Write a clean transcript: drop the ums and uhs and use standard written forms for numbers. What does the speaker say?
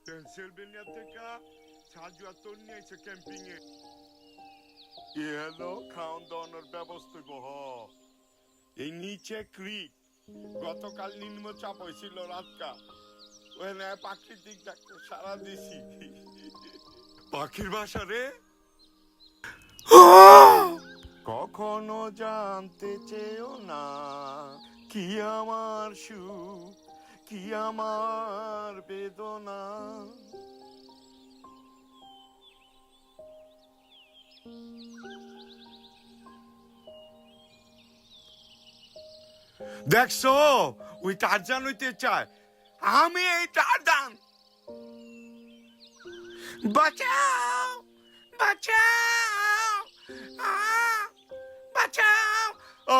Pennsylvania থেকে সাজু আর তোর নিয়ে এসে ক্যাম্পিং এ হ্যালো খাওয়ান দাওয়ানোর ব্যবস্থা গো এই নিচে ক্রিক গতকাল নিম্নচাপ হয়েছিল রাতকা ওখানে প্রাকৃতিক ডাক্তার সারা দিছি পাখির বাসা রে কখনো জানতে চেয়েও না কি আমার সুখ কি আমার বেদনা দেখছো ওই টারজান হইতে চায় আমি এই টারজান বাঁচাও বাঁচাও বাঁচাও ও